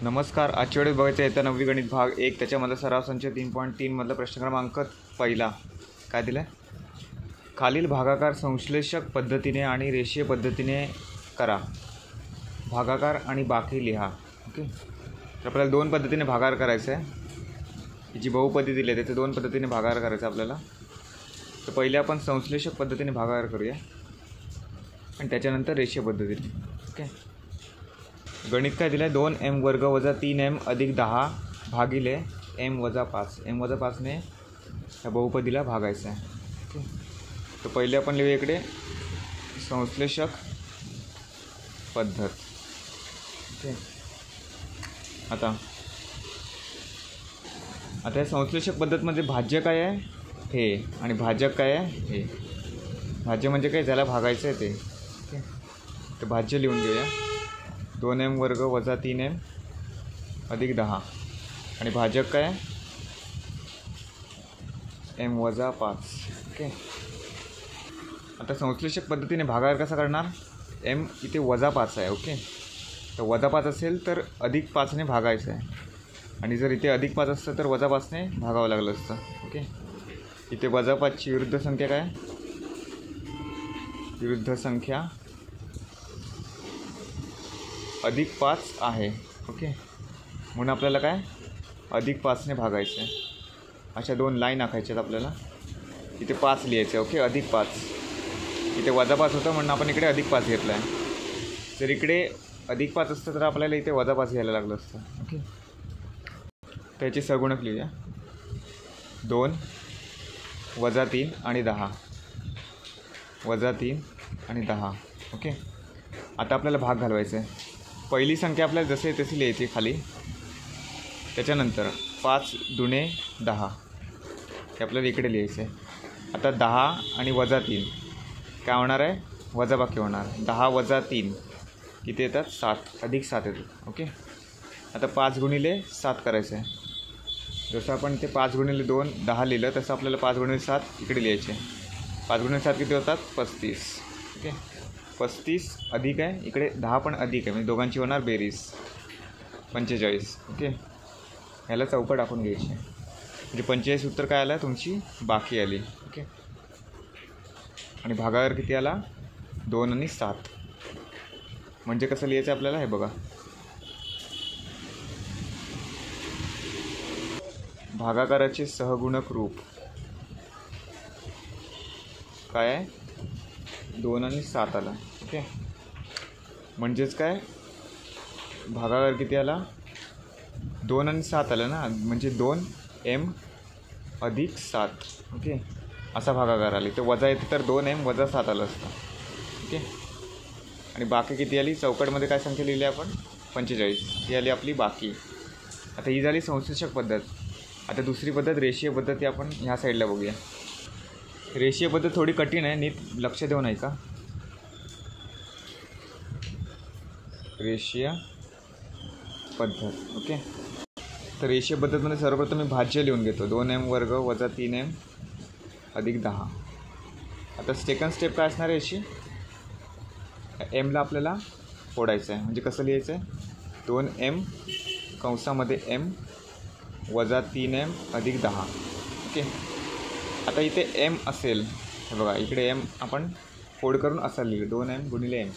नमस्कार. आजच्या वेळेस बघायचं येत्या 9वी गणित भाग 1 त्याच्यामधला सराव संच 3.3 मधला प्रश्न क्रमांक पहिला काय दिला आहे? खालील भागाकार संश्लेषक पद्धतीने आणि रेषीय पद्धतीने करा. भागाकार आणि बाकी लिहा. ओके, तर आपल्याला दोन पद्धतीने भागाकार करायचं आहे. ही जी बहुपदी दिली आहे त्याचे दोन पद्धतीने भागाकार करायचं आपल्याला. तर पहिले आपण संश्लेषक पद्धतीने भागाकार करूया आणि त्याच्यानंतर रेषीय पद्धतीने. ओके, गणित काय दिलं आहे? 2m वर्ग वजा 3m अधिक 10 भागिले m वजा 5. m वजा 5ने ह्या बहुपदीला भागायचं आहे. ओके, तर पहिले आपण लिहूया इकडे संश्लेषक पद्धत. ओके, आता या संश्लेषक पद्धतमध्ये भाज्य काय आहे? हे. आणि भाजक काय आहे? हे. भाज्य म्हणजे काय? ज्याला भागायचं आहे ते. ओके, तर भाज्य लिहून घेऊया. 2m वर्ग वजा 3m अधिक 10 आणि भाजक काय? m वजा 5. ओके, आता संश्लेषक पद्धतीने भागाकार कसा करणार? m इथे वजा 5 आहे. ओके, तर वजा 5 असेल तर अधिक 5ने भागायचं आहे आणि जर इथे अधिक 5 असतं तर वजा 5ने भागावं लागलं असतं. ओके, इथे वजा 5ची विरुद्ध संख्या काय? विरुद्ध संख्या अधिक 5 आहे. ओके, म्हणून आपल्याला काय? अधिक 5ने भागायचं आहे. अशा दोन लाईन आखायच्यात आपल्याला. इथे 5 लिहायचं. ओके, अधिक 5. इथे वजा 5 होतं म्हणून आपण इकडे अधिक 5 घेतला आहे. जर इकडे अधिक 5 असतं तर आपल्याला इथे वजा 5 घ्यायला लागलं असतं. ओके, त्याचे सगुणक लिहूया. 2 वजा 3 आणि 10 वजा 3 आणि 10. ओके, आता आपल्याला भाग घालवायचा आहे. पहिली संख्या आपल्याला जसे तशी लिहायची खाली. त्याच्यानंतर 5 दुणे 10 हे आपल्याला इकडे लिहायचं आहे. आता 10 आणि वजा 3 काय होणार आहे? वजाबाकी होणार. 10 वजा 3 किती येतात? 7. अधिक 7 येतात. ओके, आता 5 गुणिले 7 करायचं आहे. जसं आपण इथे 5 गुणिले 2 10 लिहिलं तसं आपल्याला 5 गुणिले 7 इकडे लिहायचे. 5 गुणिले 7 किती होतात? 35. ओके, 35 अधिक आहे इकडे 10 पण अधिक आहे म्हणजे दोघांची होणार बेरीज 45. ओके, ह्याला चौकट टाकून घ्यायची म्हणजे 45 उत्तर काय आलं? तुमची बाकी आली. ओके, आणि भागाकार किती आला? 2 आणि 7. म्हणजे कसं लिहायचं आपल्याला? हे बघा, भागाकाराचे सहगुणक रूप काय आहे? 2 आणि 7 आला. ओके, म्हणजेच काय? भागाकार किती आला? 2 आणि 7 आलं ना, म्हणजे 2m अधिक 7. ओके, असा भागाकार आला. तर वजा येते तर 2m वजा 7 आलं असतं. ओके, आणि बाकी किती आली? चौकटमध्ये काय संख्या लिहिली आपण? 45. ही आली आपली बाकी. आता ही झाली संश्लेषक पद्धत. आता दुसरी पद्धत रेषीय पद्धती आपण ह्या साईडला बघूया. रेषीय पद्धत थोडी कठीण आहे, नीट लक्ष देऊन ऐका. रेषीय पद्धत. ओके, तर रेषीय पद्धतमध्ये सर्वप्रथम मी भाज्य लिहून घेतो. 2m वर्ग वजा 3m अधिक 10. आता सेकंड स्टेप काय असणार आहे? याची mला आपल्याला फोडायचं आहे. म्हणजे कसं लिहायचं आहे? 2m कंसामध्ये m वजा 3m अधिक 10. ओके, आता इथे m असेल, हे बघा इकडे m आपण फोड करून असं लिहिलं 2m गुणिले m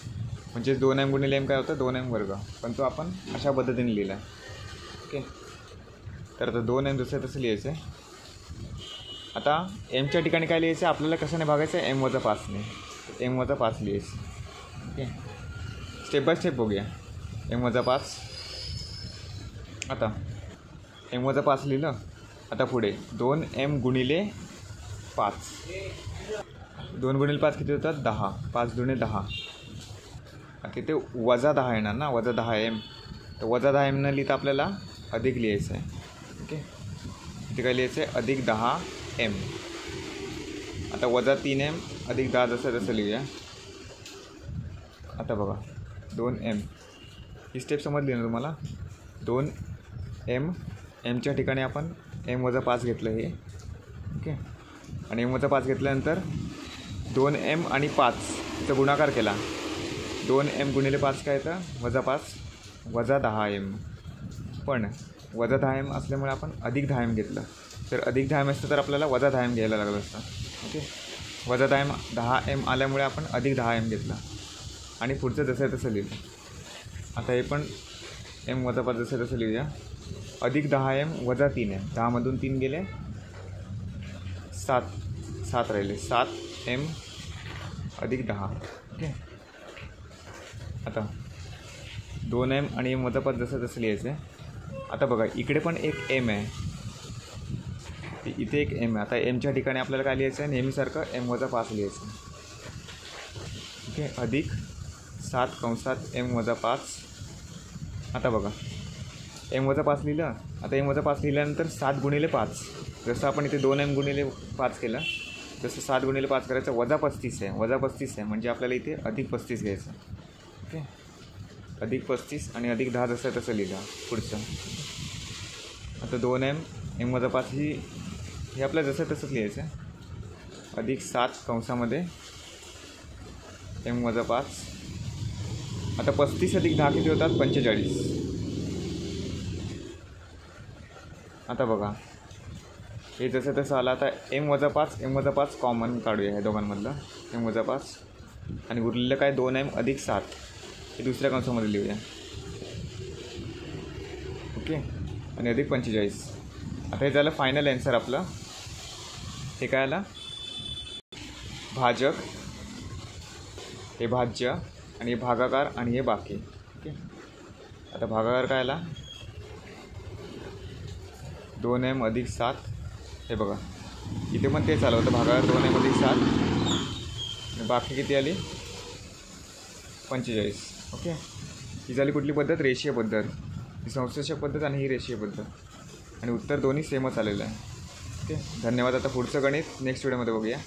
म्हणजे 2m गुणिले m काय होतं? 2m वर्ग, पण तो आपण अशा पद्धतीने लिहिला आहे. ओके, तर आता 2m जसं तसं लिहायचं आहे. आता mच्या ठिकाणी काय लिहायचं आहे? आपल्याला कशाने भागायचं आहे? m वजा 5ने. m वजा 5 लिहायचं. ओके, स्टेप बाय स्टेप बघूया. m वजा 5. आता m वजा 5 लिहिलं. आता पुढे 2m गुणिले 5. 2 गुणिले 5 किती होतात? 10. 5 दुणे 10. आता इथे वजा 10 येणार ना, वजा 10m. तर वजा 10m न लिहिता आपल्याला अधिक लिहायचं आहे. ओके, इथे काय लिहायचं आहे? अधिक 10m. आता वजा 3m अधिक 10 जसं तसं लिहूया. आता बघा 2m ही स्टेप समजली ना तुम्हाला? 2m, mच्या ठिकाणी आपण m वजा 5 घेतलं हे. ओके, आणि m वजा 5 घेतल्यानंतर 2m आणि 5चा गुणाकार केला. 2m गुणिले 5 काय येतं? वजा 5 वजा 10m. पण वजा 10m असल्यामुळे आपण अधिक 10m घेतलं. जर अधिक 10m असतं तर आपल्याला वजा 10m घ्यायला लागलं असतं. ओके, वजा 10m आल्यामुळे आपण अधिक 10m घेतला आणि पुढचं जसं आहे तसं लिहिलं. आता हे पण m वजा 5 जसं तसं लिहूया. अधिक 10m वजा 3m, 10मधून 3 गेले, 7 राहिले, 7m अधिक 10. ओके, आता 2m आणि m वजा 5 जसं तसं लिहायचं आहे. आता बघा इकडे पण एक m आहे, इथे एक m आहे. आता mच्या ठिकाणी आपल्याला काय लिहायचं आहे, नेहमीसारखं m वजा 5 लिहायचं. ओके, अधिक 7 कंसात m वजा 5. आता बघा m वजा 5 लिहिलं. आता m वजा 5 लिहिल्यानंतर 7 गुणिले 5, जसं आपण इथे 2m गुणिले 5 केलं तसं 7 गुणिले 5 करायचं. वजा 35 आहे, वजा 35 आहे म्हणजे आपल्याला इथे अधिक 35 घ्यायचं. ओके, अधिक 35 आणि अधिक 10 जसं तसं लिहिलं पुढचं. आता 2m वजा 5 हे आपल्याला जसं तसंच लिहायचं. अधिक 7 कंसामध्ये m वजा 5. आता 35 अधिक 10 किती होतात, 45. आता बघा हे जसं तसं आलं. आता m वजा 5 कॉमन काढूया ह्या दोघांमधलं. m वजा 5 आणि उरलेलं काय 2m अधिक 7 हे दुसऱ्या कंसामध्ये लिहूया. ओके, आणि अधिक 45. आता हे झालं फायनल ॲन्सर आपलं. हे काय आलं, भाजक, हे भाज्य आणि हे भागाकार आणि हे बाकी. ओके, आता भागाकार काय आला, 2m अधिक 7. हे बघा इथे पण तेच आलं होतं, भागाकार 2m अधिक 7. बाकी किती आली, 45. ओके, ही झाली कुठली पद्धत, रेषीय पद्धत. ही संश्लेषक पद्धत आणि ही रेषीय पद्धत, आणि उत्तर दोन्ही सेमच आलेलं आहे. ओके, धन्यवाद. आता पुढचं गणित नेक्स्ट व्हिडिओमध्ये बघूया.